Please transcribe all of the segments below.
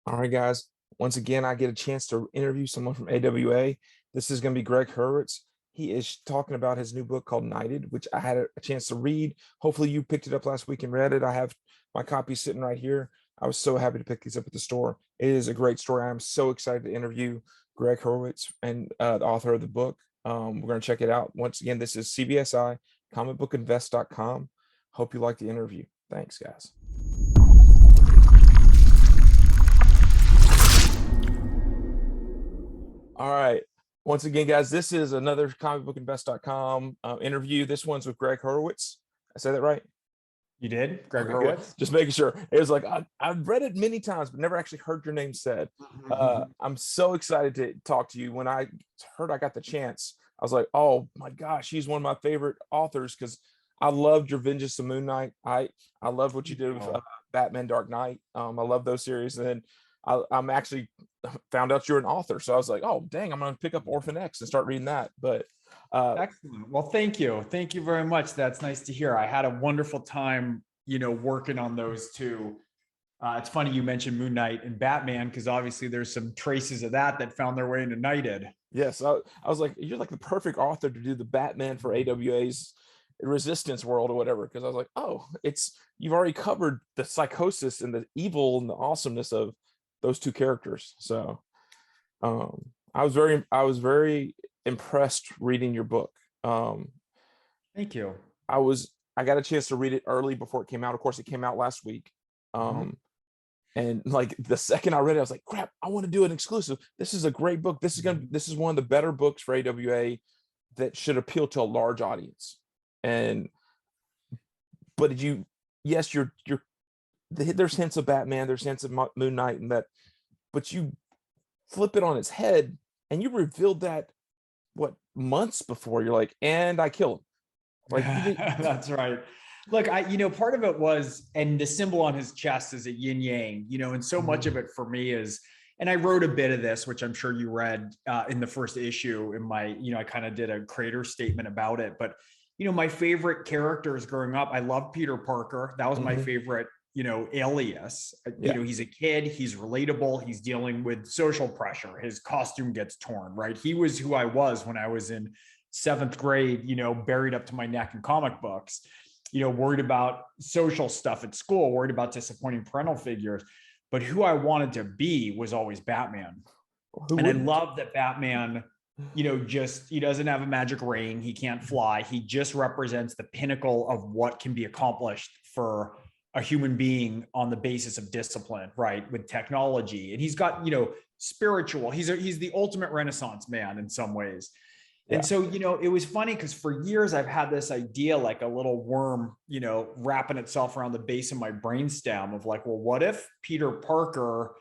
All right, guys. Once again, I get a chance to interview someone from AWA. This is going to be Gregg Hurwitz. He is talking about his new book called Knighted, which I had a chance to read. Hopefully you picked it up last week and read it. I have my copy sitting right here. I was so happy to pick these up at the store. It is a great story. I'm so excited to interview Gregg Hurwitz and the author of the book. We're going to check it out. Once again, this is CBSI, comicbookinvest.com. Hope you like the interview. Thanks, guys. All right. Once again, guys, this is another comicbookinvest.com interview. This one's with Gregg Hurwitz. I said that right? You did? Gregg Okay, Hurwitz? good. Just making sure. It was like, I've read it many times, but never actually heard your name said. I'm so excited to talk to you. When I heard I got the chance, I was like, oh my gosh, he's one of my favorite authors because I loved your Vengeance of Moon Knight. I loved what you did with Batman Dark Knight. I love those series. And then I'm actually found out you're an author. So I was like, oh, dang, I'm going to pick up Orphanax and start reading that. But excellent. Well, thank you. Thank you very much. That's nice to hear. I had a wonderful time, working on those two. It's funny you mentioned Moon Knight and Batman, because obviously there's some traces of that found their way into Knighted. Yes. I was like, you're like the perfect author to do the Batman for AWA's Resistance world or whatever. Because I was like, oh, you've already covered the psychosis and the evil and the awesomeness of those two characters. So I was very impressed reading your book. Thank you. I got a chance to read it early before it came out. Of course, it came out last week. And like the second I read it, I was like, crap, I want to do an exclusive. This is a great book. This is one of the better books for AWA that should appeal to a large audience. But there's hints of Batman, there's hints of Moon Knight and that, but you flip it on its head and you revealed that months before. You're like, and I kill him. Like that's right. Look, part of it was, and the symbol on his chest is a yin yang, and so much of it for me is, and I wrote a bit of this, which I'm sure you read in the first issue in my, I kind of did a creator statement about it, but my favorite characters growing up, I love Peter Parker. That was my favorite, alias. He's a kid, he's relatable, he's dealing with social pressure. His costume gets torn, right? He was who I was when I was in 7th grade, buried up to my neck in comic books, worried about social stuff at school, worried about disappointing parental figures. But who I wanted to be was always Batman. I love that Batman, he doesn't have a magic ring. He can't fly. He just represents the pinnacle of what can be accomplished for a human being on the basis of discipline, right? With technology. And he's got, spiritual, he's the ultimate Renaissance man in some ways. Yeah. And so, it was funny because for years I've had this idea, like a little worm, wrapping itself around the base of my brainstem of like, well, what if Peter Parker,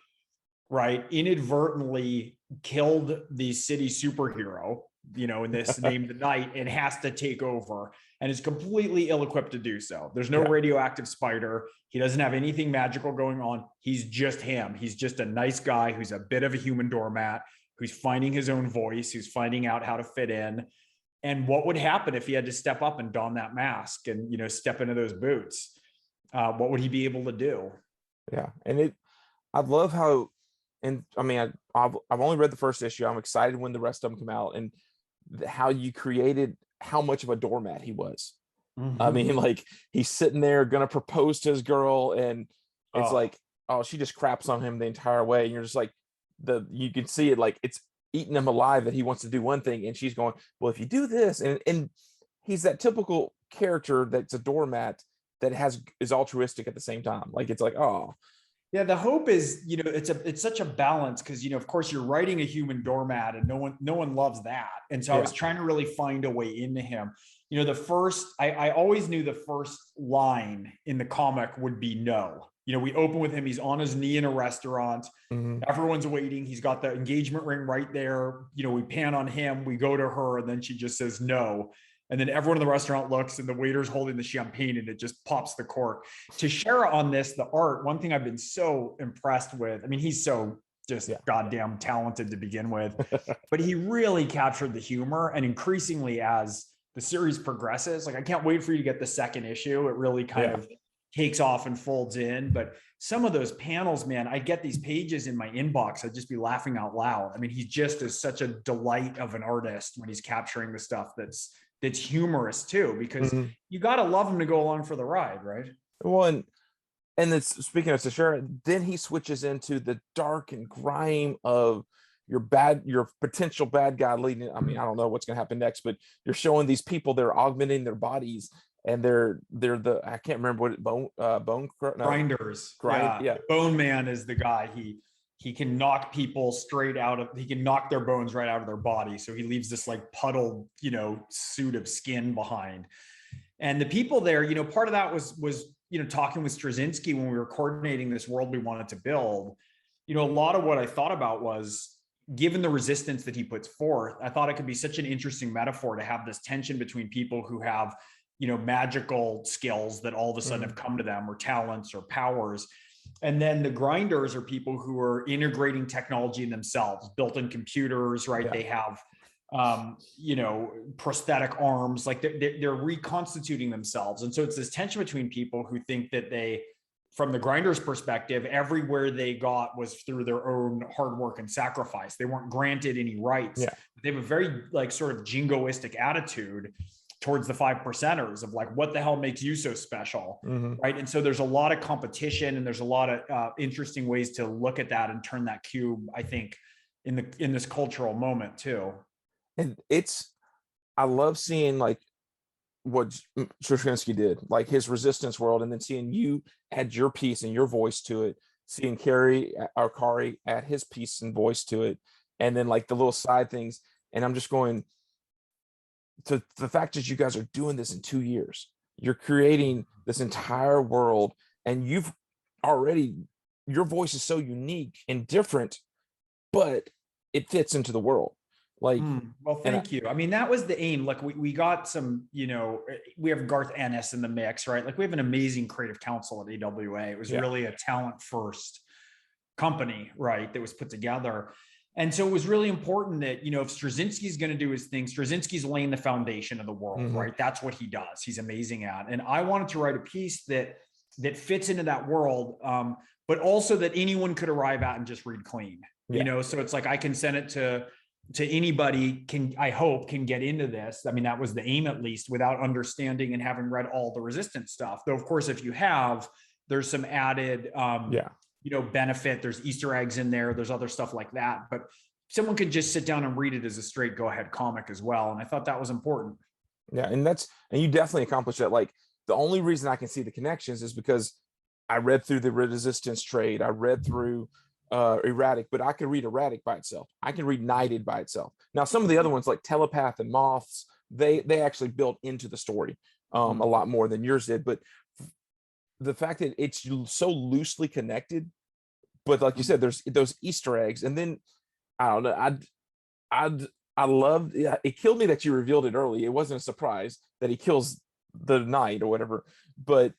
right, inadvertently killed the city superhero, in this named the Knight, and has to take over and is completely ill-equipped to do so. There's no radioactive spider. He doesn't have anything magical going on. He's just him. He's just a nice guy who's a bit of a human doormat, who's finding his own voice, who's finding out how to fit in. And what would happen if he had to step up and don that mask and, step into those boots? What would he be able to do? Yeah. And I love how, and I mean, I've only read the first issue. I'm excited when the rest of them come out, and how you created how much of a doormat he was. I mean, like he's sitting there going to propose to his girl, and it's like, oh, she just craps on him the entire way. And you're just like, you can see it, like it's eating him alive that he wants to do one thing, and she's going, well, if you do this, and he's that typical character that's a doormat that is altruistic at the same time. Like it's like, oh yeah, the hope is, it's such a balance because, of course you're writing a human doormat and no one loves that. And so I was trying to really find a way into him. I always knew the first line in the comic would be no. We open with him, he's on his knee in a restaurant. Everyone's waiting. He's got the engagement ring right there. We pan on him, we go to her, and then she just says no. And then everyone in the restaurant looks, and the waiter's holding the champagne, and it just pops the cork. To share on this, the art, one thing I've been so impressed with, I mean, he's so just goddamn talented to begin with, but he really captured the humor. And increasingly as the series progresses, like I can't wait for you to get the second issue. It really kind of takes off and folds in. But some of those panels, man, I get these pages in my inbox. I'd just be laughing out loud. I mean, he just is such a delight of an artist when he's capturing the stuff that's humorous too, because you got to love him to go along for the ride, right? Well, and it's, speaking of Sashera, then he switches into the dark and grime of your potential bad guy leading. I mean, I don't know what's going to happen next, but you're showing these people, they're augmenting their bodies, and they're the, I can't remember what Grinders. Yeah. Bone Man is the guy. He can knock people he can knock their bones right out of their body. So he leaves this like puddled, suit of skin behind. And the people there, part of that was talking with Straczynski when we were coordinating this world we wanted to build. A lot of what I thought about was, given the resistance that he puts forth, I thought it could be such an interesting metaphor to have this tension between people who have, magical skills that all of a sudden have come to them, or talents or powers. And then the grinders are people who are integrating technology in themselves, built-in computers, right? Yeah. They have, prosthetic arms, like they're reconstituting themselves. And so it's this tension between people who think that they, from the grinders' perspective, everywhere they got was through their own hard work and sacrifice. They weren't granted any rights. Yeah. They have a very sort of jingoistic attitude towards the 5%ers of like, what the hell makes you so special, right? And so there's a lot of competition, and there's a lot of interesting ways to look at that and turn that cube, I think, in this cultural moment too. And I love seeing like what Straczynski did, like his resistance world, and then seeing you add your piece and your voice to it, seeing Kari add his piece and voice to it, and then like the little side things. And I'm just going to the fact that you guys are doing this in 2 years, you're creating this entire world, and your voice is so unique and different, but it fits into the world. Like, well, thank you. I mean, that was the aim. Like we got some, we have Garth Ennis in the mix, right? Like we have an amazing creative council at AWA. It was really a talent first company, right? That was put together. And so it was really important that, if Straczynski's going to do his thing, Straczynski's laying the foundation of the world, right? That's what he does. He's amazing at. And I wanted to write a piece that fits into that world, but also that anyone could arrive at and just read clean, So it's like, I can send it to anybody, I hope can get into this. I mean, that was the aim, at least, without understanding and having read all the resistance stuff. Though, of course, if you have, there's some added, benefit. There's Easter eggs in there. There's other stuff like that. But someone could just sit down and read it as a straight go-ahead comic as well. And I thought that was important. Yeah, and you definitely accomplished that. Like, the only reason I can see the connections is because I read through the resistance trade. I read through Erratic, but I could read Erratic by itself. I can read Knighted by itself. Now, some of the other ones like Telepath and Moths, they actually built into the story a lot more than yours did. But the fact that it's so loosely connected, but like you said, there's those Easter eggs, and then I don't know, I loved it. Killed me that you revealed it early. It wasn't a surprise that he kills the knight or whatever, but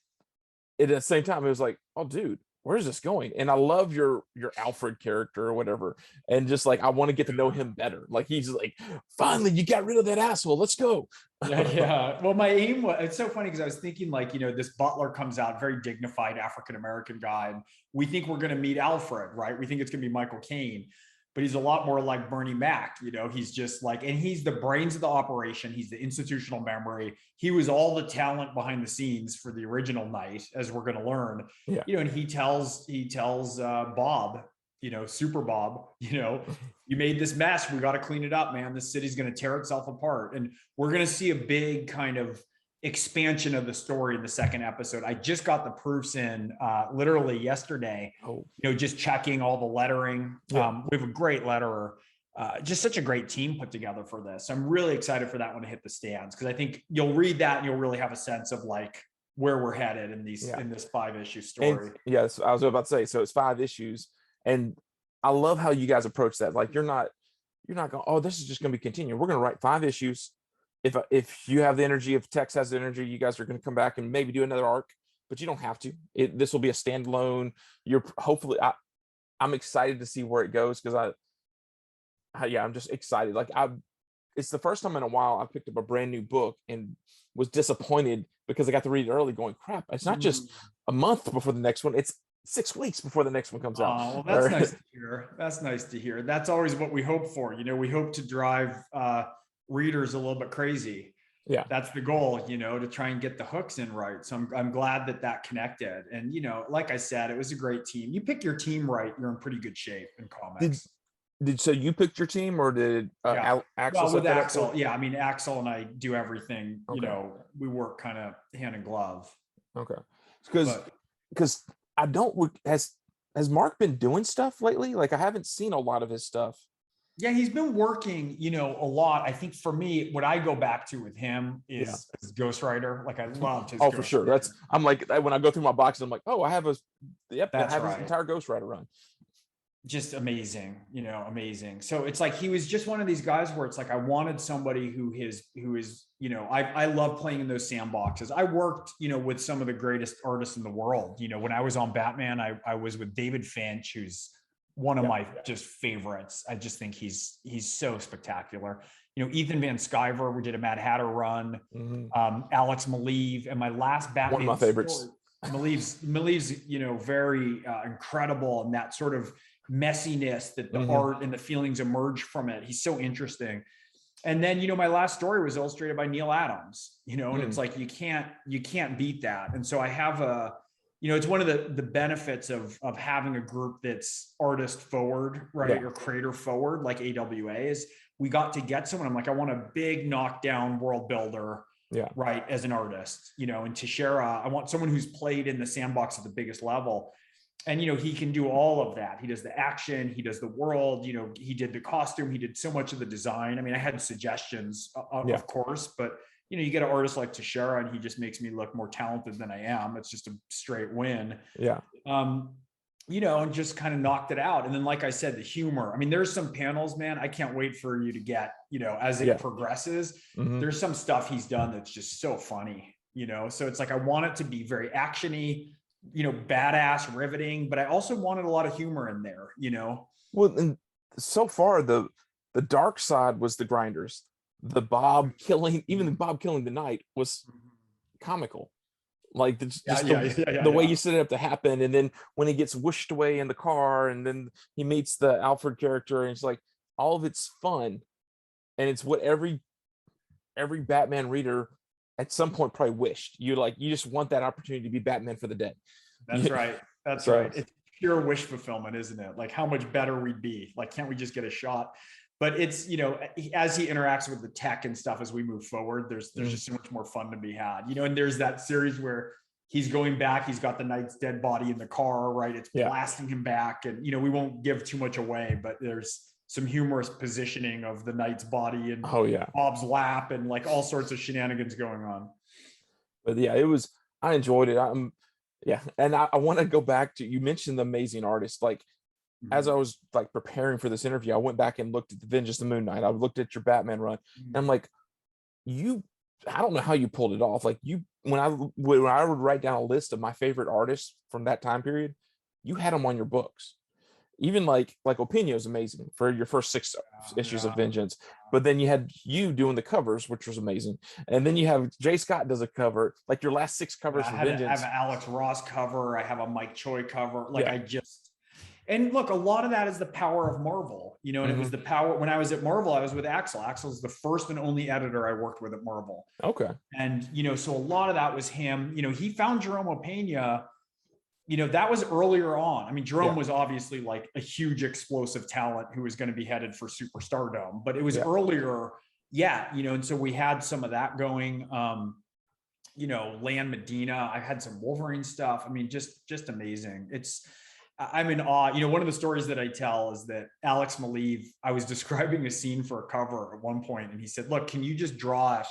at the same time, it was like, oh, dude, where's this going? And I love your Alfred character or whatever, and just like, I want to get to know him better. Like, he's like, finally, you got rid of that asshole, let's go. Yeah. Well, my aim was, it's so funny because I was thinking, like, this butler comes out, very dignified African-American guy, and we think we're going to meet Alfred, right? We think it's going to be Michael Caine, but he's a lot more like Bernie Mac. He's just like, and he's the brains of the operation. He's the institutional memory. He was all the talent behind the scenes for the original night, as we're going to learn. Yeah. And he tells Bob, Super Bob, you made this mess. We got to clean it up, man. This city's going to tear itself apart. And we're going to see a big kind of expansion of the story in the second episode. I just got the proofs in literally yesterday, just checking all the lettering. Yeah. We have a great letterer, just such a great team put together for this. I'm really excited for that one to hit the stands, because I think you'll read that and you'll really have a sense of like where we're headed in this 5-issue story. And, yes, I was about to say, so it's 5 issues, and I love how you guys approach that. Like, you're not going, oh, this is just going to be continuing. We're going to write 5 issues. If you have the energy, if Tex has the energy, you guys are going to come back and maybe do another arc, but you don't have to. This will be a standalone. I'm excited to see where it goes, because I'm just excited. Like, it's the first time in a while I picked up a brand new book and was disappointed because I got to read it early going, crap, it's not just a month before the next one, it's 6 weeks before the next one comes out. Well, that's nice to hear. That's nice to hear. That's always what we hope for. We hope to drive readers a little bit crazy. Yeah, that's the goal, to try and get the hooks in right. So I'm glad that connected. And, like I said, it was a great team. You pick your team right, you're in pretty good shape in comics. So you picked your team, or did Axel? Well, with Axel, yeah. I mean, Axel and I do everything. Okay. We work kind of hand in glove. Okay, because I don't. Has Mark been doing stuff lately? Like, I haven't seen a lot of his stuff. Yeah, he's been working, a lot. I think for me, what I go back to with him is ghostwriter. Like, I loved his. Oh, for sure. I'm like, when I go through my boxes, I'm like, oh, I have his entire ghostwriter run. Just amazing, amazing. So it's like, he was just one of these guys where it's like, I wanted somebody who is, I love playing in those sandboxes. I worked, with some of the greatest artists in the world. When I was on Batman, I was with David Finch, who's one of my just favorites. I just think he's so spectacular. Ethan Van Sciver, we did a Mad Hatter run. Alex Maleev, and my last Batman, one of my favorites. Maleev's, very incredible, and that sort of messiness that the art and the feelings emerge from it. He's so interesting. And then, my last story was illustrated by Neil Adams, and it's like, you can't beat that. And so I have it's one of the benefits of having a group that's artist forward, right? Or creator forward, like AWA is. We got to get someone. I'm like, I want a big knockdown world builder, right? As an artist, and Teixeira, I want someone who's played in the sandbox at the biggest level. And, he can do all of that. He does the action, he does the world, he did the costume, he did so much of the design. I mean, I had suggestions, of course, but you get an artist like Teixeira and he just makes me look more talented than I am. It's just a straight win. Yeah. And just kind of knocked it out. And then, like I said, the humor. I mean, there's some panels, man, I can't wait for you to get, as it progresses. There's some stuff he's done that's just so funny, so it's like, I want it to be very actiony, badass, riveting, but I also wanted a lot of humor in there, Well, and so far the dark side was the grinders. The Bob killing the Knight was comical. Like, the way you set it up to happen, and then when he gets whooshed away in the car, and then he meets the Alfred character, and it's like, all of it's fun, and it's what every Batman reader at some point probably wished. You just want that opportunity to be Batman for the day. That's right. That's right. It's pure wish fulfillment, isn't it? Like, how much better we'd be. Like, can't we just get a shot? But it's, as he interacts with the tech and stuff as we move forward, there's just so much more fun to be had, and there's that series where he's going back, he's got the Knight's dead body in the car, right? It's blasting him back, and, we won't give too much away, but there's some humorous positioning of the Knight's body and Bob's lap, and like all sorts of shenanigans going on. But I enjoyed it. And I want to go back to, you mentioned the amazing artist. Like, as I was like preparing for this interview, I went back and looked at the Vengeance of the Moon Knight. I looked at your Batman run, and I'm like, I don't know how you pulled it off. Like, when I would write down a list of my favorite artists from that time period, you had them on your books. Even like Opinio is amazing for your first 6 issues of Vengeance, but then you had you doing the covers, which was amazing, and then you have Jay Scott does a cover, like your last 6 covers for Vengeance. I have an Alex Ross cover, I have a Mike Choi cover, and look, a lot of that is the power of Marvel, and it was the power. When I was at Marvel, I was with Axel. Axel's the first and only editor I worked with at Marvel. Okay. And, so a lot of that was him. He found Jerome Opeña, that was earlier on. I mean, Jerome was obviously like a huge explosive talent who was going to be headed for superstardom, but it was earlier. And so we had some of that going. Lan Medina, I had some Wolverine stuff. I mean, just amazing. I'm in awe. One of the stories that I tell is that Alex Maleev, I was describing a scene for a cover at one point, and he said, look, can you just draw it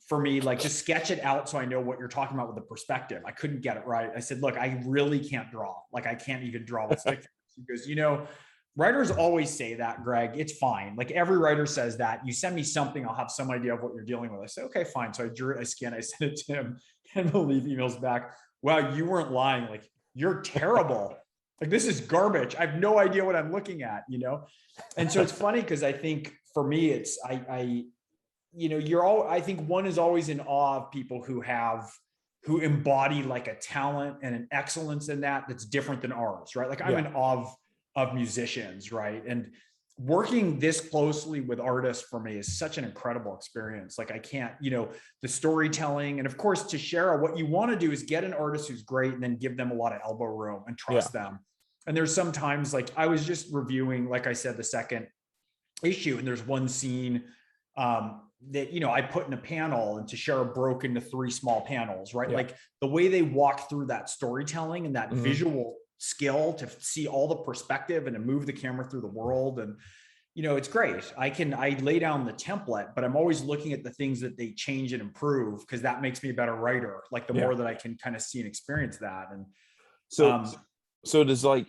for me? Like, just sketch it out so I know what you're talking about with the perspective. I couldn't get it right. I said, look, I really can't draw. Like, I can't even draw with stick figures. He goes, writers always say that, Greg. It's fine. Like, every writer says that. You send me something, I'll have some idea of what you're dealing with. I said, okay, fine. So I drew it, I scanned, I sent it to him, and Maleev emails back, wow, you weren't lying. Like, you're terrible. Like, this is garbage. I have no idea what I'm looking at, And so it's funny because I think for me, I think one is always in awe of people who embody like a talent and an excellence in that's different than ours, right? Like I'm in awe of musicians, right? And working this closely with artists for me is such an incredible experience. Like I can't, the storytelling, and of course, to share what you want to do is get an artist who's great and then give them a lot of elbow room and trust them. And there's sometimes, like I was just reviewing, like I said, the second issue, and there's one scene that I put in a panel, and Tashera broke into 3 small panels, right? Like the way they walk through that storytelling and that visual skill to see all the perspective and to move the camera through the world, and it's great. I lay down the template, but I'm always looking at the things that they change and improve, because that makes me a better writer. Like the more that I can kind of see and experience that. And so does like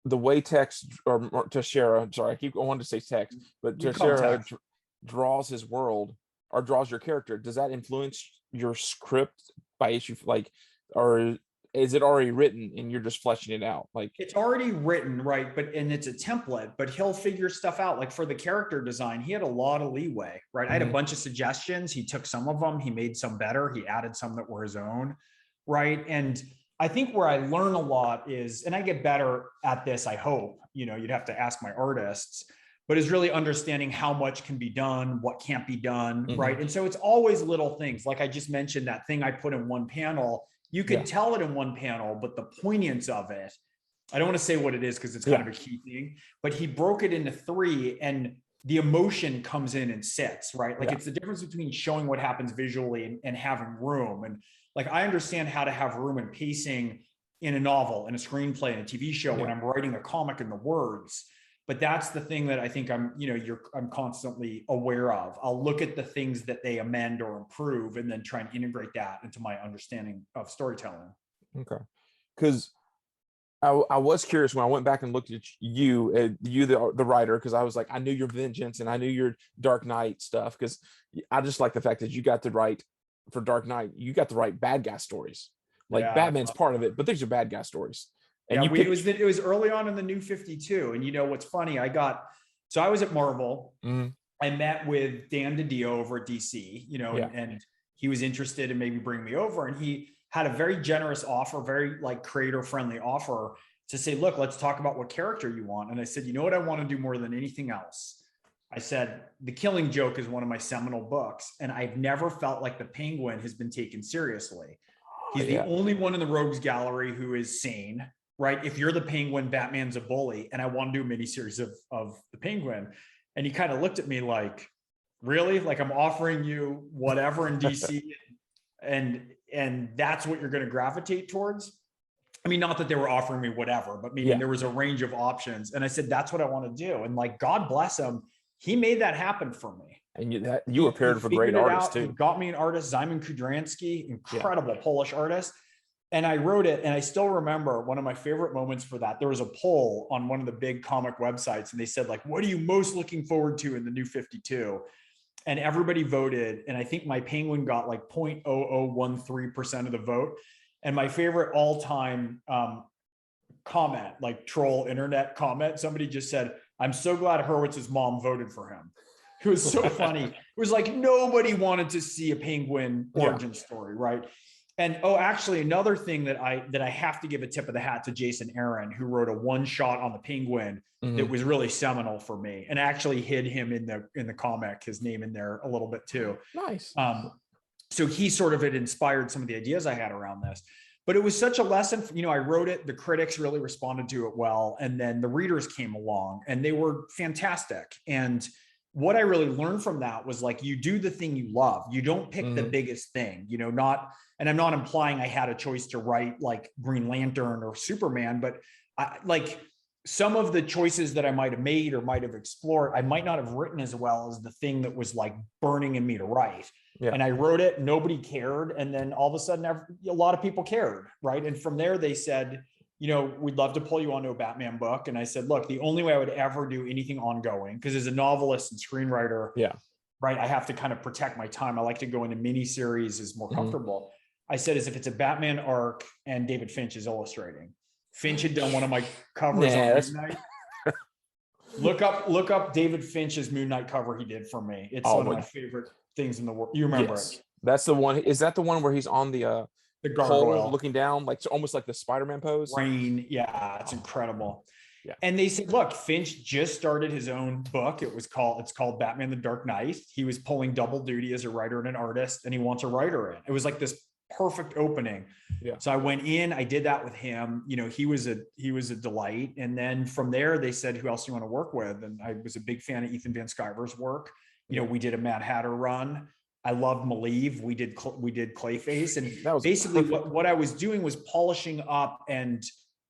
the way text or Tashera, sorry, I wanted to say text, but Tashera draws his world or draws your character, does that influence your script by issue, like, or is it already written and you're just fleshing it out? Like it's already written, right? And it's a template, but he'll figure stuff out. Like for the character design, he had a lot of leeway, right? I had a bunch of suggestions. He took some of them, he made some better, he added some that were his own, right? And I think where I learn a lot is, and I get better at this, I hope, you'd have to ask my artists, but is really understanding how much can be done, what can't be done, right? And so it's always little things. Like I just mentioned, that thing I put in one panel, you could tell it in one panel, but the poignance of it, I don't want to say what it is because it's kind of a key thing, but he broke it into 3 and the emotion comes in and sits, right? Like it's the difference between showing what happens visually and having room. And like, I understand how to have room and pacing in a novel, in a screenplay, in a TV show, when I'm writing a comic in the words. But that's the thing that I think I'm constantly aware of. I'll look at the things that they amend or improve and then try and integrate that into my understanding of storytelling. Okay. Because I was curious when I went back and looked at you, the writer, because I was like, I knew your Vengeance and I knew your Dark Knight stuff, because I just like the fact that you got to write for Dark Knight, you got to write bad guy stories. Like Batman's part of it, but these are bad guy stories. And it was early on in the New 52. And what's funny, I was at Marvel. I met with Dan DiDio over at DC, and he was interested in maybe bringing me over. And he had a very generous offer, very like creator friendly offer to say, look, let's talk about what character you want. And I said, you know what I want to do more than anything else? I said, The Killing Joke is one of my seminal books, and I've never felt like the Penguin has been taken seriously. He's the only one in the Rogues Gallery who is sane. Right? If you're the Penguin, Batman's a bully, and I want to do a miniseries of the Penguin. And he kind of looked at me like, really? Like I'm offering you whatever in DC and that's what you're going to gravitate towards? I mean, not that they were offering me whatever, but meaning there was a range of options. And I said, that's what I want to do. And like, God bless him, he made that happen for me. And you were paired for great artists too. He got me an artist, Szymon Kudranski, incredible Polish artist. And I wrote it, and I still remember one of my favorite moments for that. There was a poll on one of the big comic websites, and they said, like, what are you most looking forward to in the New 52? And everybody voted, and I think my Penguin got like 0.0013% of the vote. And my favorite all-time comment, like troll internet comment, somebody just said, I'm so glad Hurwitz's mom voted for him. It was so funny. It was like nobody wanted to see a Penguin origin story, right? And actually, another thing that I have to give a tip of the hat to Jason Aaron, who wrote a one-shot on the Penguin that was really seminal for me, and actually hid him in the comic, his name in there a little bit too. Nice. So he sort of had inspired some of the ideas I had around this. But it was such a lesson. I wrote it, the critics really responded to it well, and then the readers came along, and they were fantastic. And what I really learned from that was like, you do the thing you love. You don't pick the biggest thing, and I'm not implying I had a choice to write like Green Lantern or Superman, but like some of the choices that I might have made or might have explored, I might not have written as well as the thing that was like burning in me to write. Yeah. And I wrote it, nobody cared. And then all of a sudden, a lot of people cared, right? And from there they said, we'd love to pull you onto a Batman book. And I said, look, the only way I would ever do anything ongoing, because as a novelist and screenwriter, right, I have to kind of protect my time. I like to go into miniseries is more comfortable. I said, is if it's a Batman arc and David Finch is illustrating. Finch had done one of my covers on Moon Knight. Look up David Finch's Moon Knight cover he did for me. It's one of my favorite. things in the world. You remember Yes, it? that's the one. Is that the one where he's on the The pole gargoyle, looking down, like almost like the Spider-Man pose? rain. Yeah, it's incredible. Yeah. And they said, look, Finch just started his own book. It's called Batman the Dark Knight. He was pulling double duty as a writer and an artist, and he wants a writer in. It was like this perfect opening. Yeah. So I went in, I did that with him. You know, he was a delight. And then from there, they said, who else do you want to work with? And I was a big fan of Ethan Van Sciver's work. You know, we did a Mad Hatter run. I loved Malieve. We did Clayface. And That was basically perfect. what I was doing was polishing up and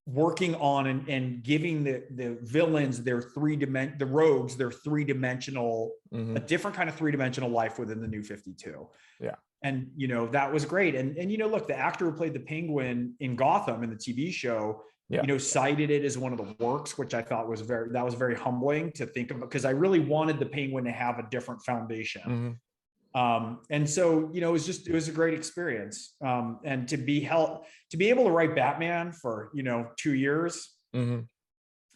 working on and giving the villains the rogues their three-dimensional, a different kind of three-dimensional life within the New 52. Yeah. And, you know, that was great. And, you know, look, the actor who played the Penguin in Gotham in the TV show, you know, cited it as one of the works, which I thought was very humbling to think of, because I really wanted the Penguin to have a different foundation. And so, you know, it was a great experience. And to be able to write Batman for, you know, 2 years, you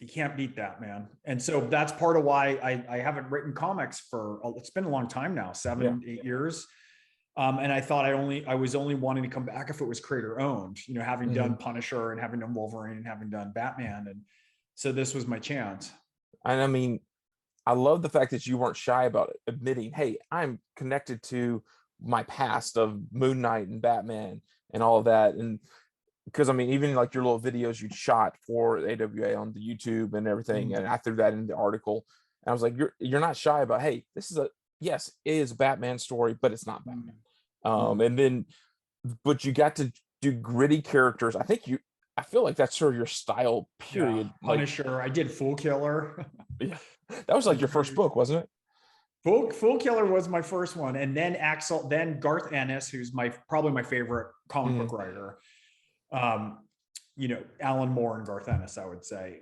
can't beat that, man. And so that's part of why I haven't written comics it's been a long time now, 7-8 years. And I thought I was only wanting to come back if it was creator owned, you know, having done Punisher and having done Wolverine and having done Batman. And so this was my chance. And I mean, I love the fact that you weren't shy about it, admitting, hey, I'm connected to my past of Moon Knight and Batman and all of that. And because I mean, even like your little videos you shot for AWA on the YouTube and everything, and I threw that in the article. And I was like, you're not shy about, hey, this is yes, it is a Batman story, but it's not Batman. And then, but you got to do gritty characters. I feel like that's sort of your style, period. Yeah, Punisher. I did Fool Killer. Yeah, that was like your first book, wasn't it? Fool Killer was my first one, and then Garth Ennis, who's probably my favorite comic book writer. You know, Alan Moore and Garth Ennis, I would say.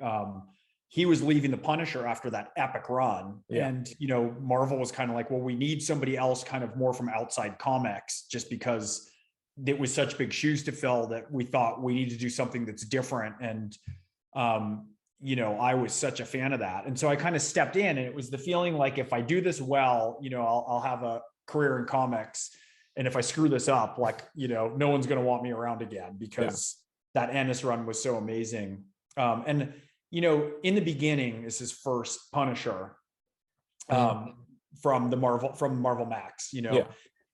He was leaving the Punisher after that epic run, and you know, Marvel was kind of like, well, we need somebody else, kind of more from outside comics, just because it was such big shoes to fill that we thought we need to do something that's different. And you know, I was such a fan of that. And so I kind of stepped in, and it was the feeling like, if I do this well, you know, I'll have a career in comics. And if I screw this up, like, you know, no one's going to want me around again, because that Ennis run was so amazing. And, you know, in the beginning, this is first Punisher from Marvel Max, you know,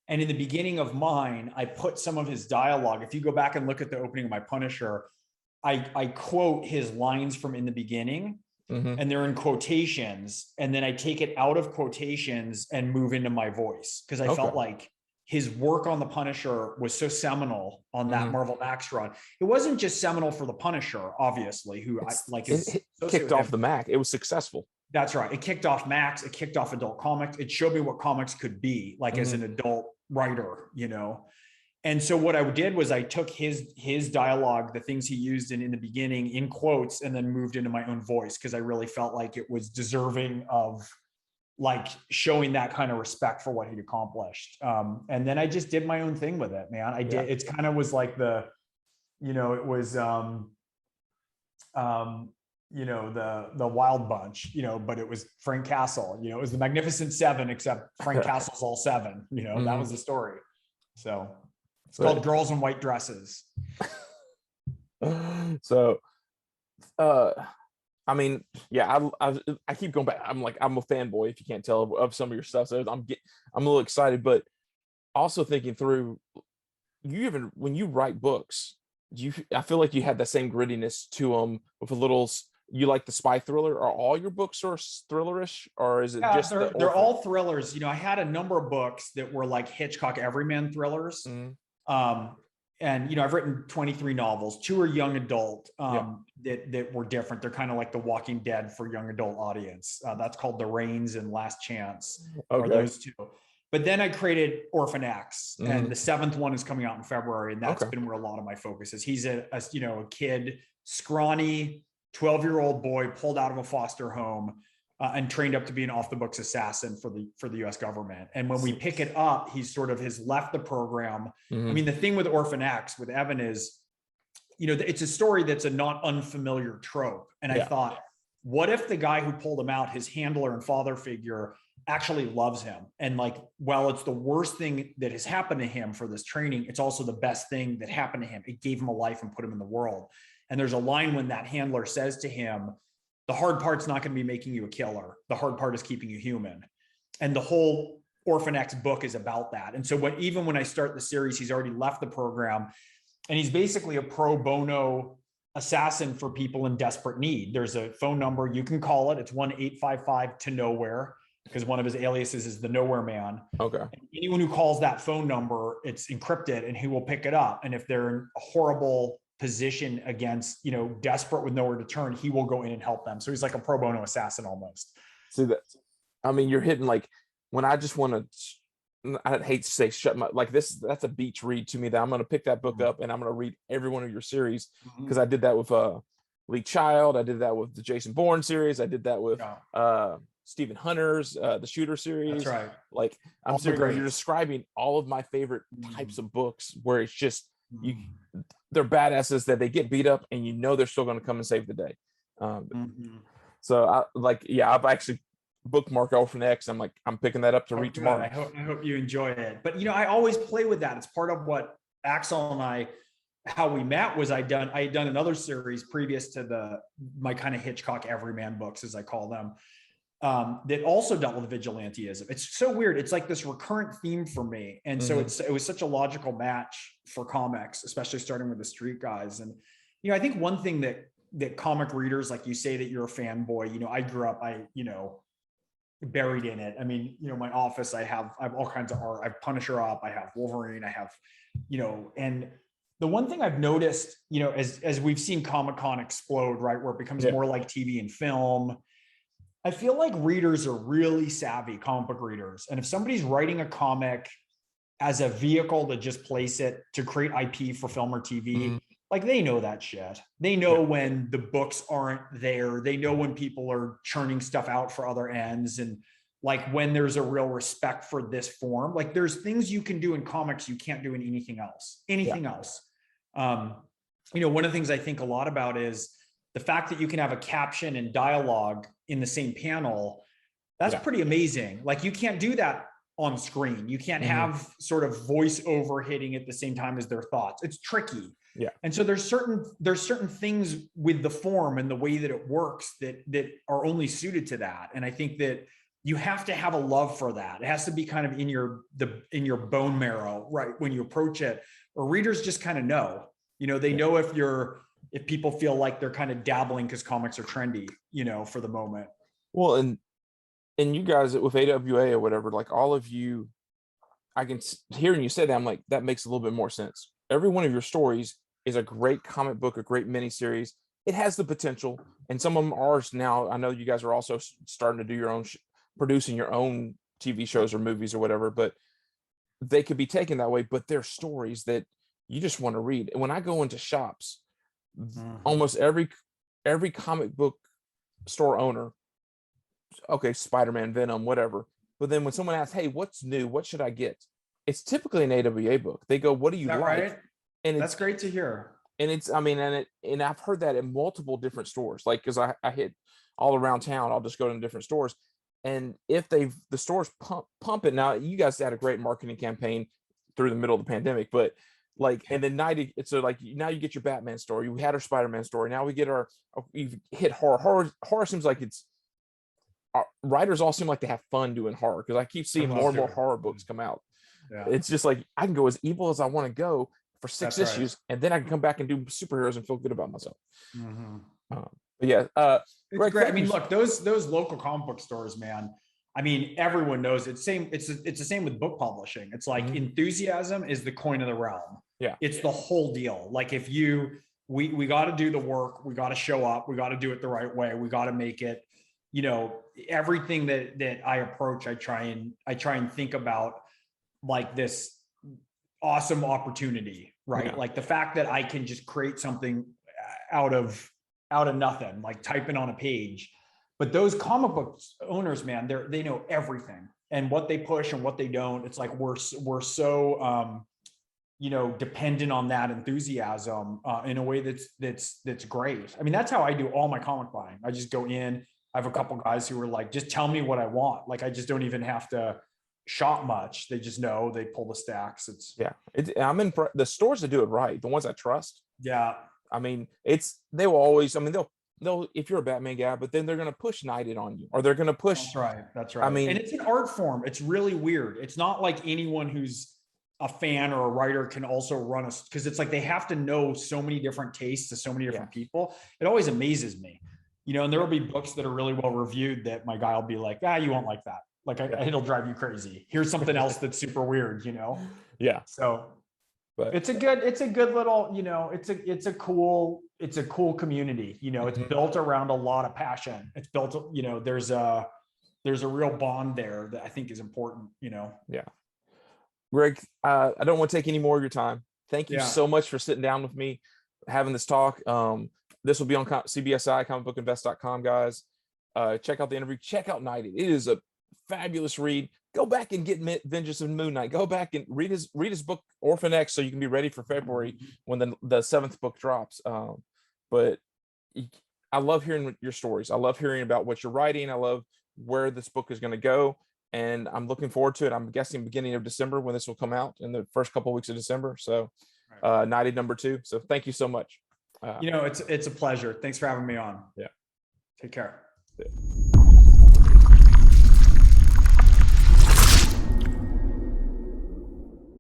and in the beginning of mine, I put some of his dialogue. If you go back and look at the opening of my Punisher, I quote his lines from in the beginning, and they're in quotations. And then I take it out of quotations and move into my voice, because I felt like his work on the Punisher was so seminal on that Marvel Max run. It wasn't just seminal for the Punisher, obviously, it kicked off the Mac. It was successful. That's right. It kicked off Max. It kicked off adult comics. It showed me what comics could be like as an adult writer, you know? And so what I did was I took his dialogue, the things he used in the beginning, in quotes, and then moved into my own voice, because I really felt like it was deserving of like showing that kind of respect for what he'd accomplished. And then I just did my own thing with it, man. I did. It's kind of was like it was, you know, the Wild Bunch, you know, but it was Frank Castle, you know, it was the Magnificent Seven, except Frank Castle's all seven, you know, that was the story. So it's called Girls in White Dresses. So, I mean, yeah, I keep going back. I'm a fanboy, if you can't tell, of some of your stuff. So I'm a little excited, but also thinking through, when you write books, I feel like you had that same grittiness to them with a little. You like the spy thriller? Are all your books are thrillerish, or is it just they're all thrillers? You know, I had a number of books that were like Hitchcock everyman thrillers. And, you know, I've written 23 novels. 2 are young adult that were different. They're kind of like The Walking Dead for young adult audience. That's called The Reigns and Last Chance, or those 2. But then I created Orphanax, and the 7th one is coming out in February. And that's been where a lot of my focus is. He's a kid, scrawny, 12-year-old boy pulled out of a foster home and trained up to be an off-the-books assassin for the U.S. government. And when we pick it up, he's sort of has left the program. I mean, the thing with Orphanax with Evan is, you know, it's a story that's a not unfamiliar trope. And I thought, what if the guy who pulled him out, his handler and father figure, actually loves him. And like, while it's the worst thing that has happened to him for this training, it's also the best thing that happened to him. It gave him a life and put him in the world. And there's a line when that handler says to him, the hard part's not going to be making you a killer. The hard part is keeping you human. And the whole Orphanax book is about that. And so even when I start the series, he's already left the program, and he's basically a pro bono assassin for people in desperate need. There's a phone number, you can call it. It's 1-855-to-nowhere, because one of his aliases is the Nowhere Man. Okay. And anyone who calls that phone number, it's encrypted, and he will pick it up. And if they're in a horrible position against, desperate with nowhere to turn, he will go in and help them. So he's like a pro bono assassin almost. See that? I mean, you're hitting like, when I just want to, I hate to say shut my, like this, that's a beach read to me, that I'm going to pick that book up and I'm going to read every one of your series. Because I did that with Lee Child. I did that with the Jason Bourne series. I did that with Stephen Hunter's, the Shooter series. That's right. Like, I'm sitting here, you're describing all of my favorite types of books where it's just, they're badasses that they get beat up and they're still going to come and save the day. So I've actually bookmark Orphanax. I'm picking that up to read tomorrow. I hope you enjoy it. But I always play with that. It's part of what Axel and I, how we met was I had done another series previous to my kind of Hitchcock everyman books, as I call them, that also dealt with vigilanteism. It's so weird. It's like this recurrent theme for me. And so it was such a logical match for comics, especially starting with the street guys. And, I think one thing that comic readers, like you say that you're a fanboy, I grew up, buried in it. I mean, my office, I have all kinds of art. I have Punisher up, I have Wolverine, I have, and the one thing I've noticed, as we've seen Comic-Con explode, right, where it becomes more like TV and film, I feel like readers are really savvy, comic book readers. And if somebody's writing a comic as a vehicle to just place it to create IP for film or TV, like they know that shit. They know when the books aren't there. They know when people are churning stuff out for other ends, and like when there's a real respect for this form. Like there's things you can do in comics you can't do in anything else. One of the things I think a lot about is the fact that you can have a caption and dialogue in the same panel. That's pretty amazing. Like you can't do that on screen. You can't have sort of voiceover hitting at the same time as their thoughts. It's tricky. Yeah. And so there's certain things with the form and the way that it works that are only suited to that. And I think that you have to have a love for that. It has to be kind of in your bone marrow, right? When you approach it, or readers just kind of know, they know if people feel like they're kind of dabbling because comics are trendy, for the moment. Well, and you guys with AWA or whatever, like all of you, I can hearing you say that, I'm like, that makes a little bit more sense. Every one of your stories is a great comic book, a great miniseries. It has the potential, and some of them are now. I know you guys are also starting to do your own, producing your own TV shows or movies or whatever, but they could be taken that way. But they're stories that you just want to read. And when I go into shops, almost every comic book store owner, okay, Spider-Man, Venom, whatever. But then when someone asks, hey, what's new? What should I get? It's typically an AWA book. They go, what do you like? Right? And that's great to hear. And and I've heard that in multiple different stores. Like, cause I hit all around town, I'll just go to different stores. And if the stores pump it. Now, you guys had a great marketing campaign through the middle of the pandemic, but like, and then now you get your Batman story. We had our Spider-Man story. Now we get we've hit horror. Horror seems like writers all seem like they have fun doing horror, because I keep seeing more and more horror books come out. Yeah. It's just like, I can go as evil as I want to go for 6 issues, and then I can come back and do superheroes and feel good about myself. But yeah, it's great. I mean, look, those local comic book stores, man. I mean, everyone knows it's the same with book publishing. It's like enthusiasm is the coin of the realm. Yeah, it's the whole deal. Like if we got to do the work, we got to show up, we got to do it the right way, we got to make it. Everything that I approach, I try and think about like this awesome opportunity, right? Yeah. Like the fact that I can just create something out of nothing, like typing on a page. But those comic book owners, man, they know everything and what they push and what they don't. It's like we're so dependent on that enthusiasm in a way that's great. I mean, that's how I do all my comic buying. I just go in, I have a couple guys who were like, just tell me what I want. Like, I just don't even have to shop much. They just know, they pull the stacks. It's Yeah. I'm in the stores that do it right, the ones I trust. yeah. I mean, they will always, I mean, they'll, if you're a Batman guy, but then they're going to push Knighted on you, or they're going to push. That's right. That's right. I mean, and it's an art form. It's really weird. It's not like anyone who's a fan or a writer can also run a, because it's like they have to know so many different tastes to so many different people. It always amazes me, you know, and there will be books that are really well reviewed that my guy will be like, you won't like that. Like, it'll drive you crazy. Here's something else that's super weird, you know? Yeah. So, but it's a good little, you know, it's a cool community, you know, it's built around a lot of passion. It's built, you know, there's a real bond there that I think is important, you know? Yeah. Gregg, I don't want to take any more of your time. Thank you so much for sitting down with me, having this talk. This will be on CBSI, comicbookinvest.com, guys. Check out the interview. Check out Knighted. It is a fabulous read. Go back and get Vengeance of Moon Knight. Go back and read his book Orphanax, so you can be ready for February when the 7th book drops. But I love hearing your stories. I love hearing about what you're writing. I love where this book is going to go, and I'm looking forward to it. I'm guessing beginning of December when this will come out, in the first couple of weeks of December. So Knighted #2. So thank you so much. You know, it's a pleasure. Thanks for having me on. Yeah. Take care. Yeah.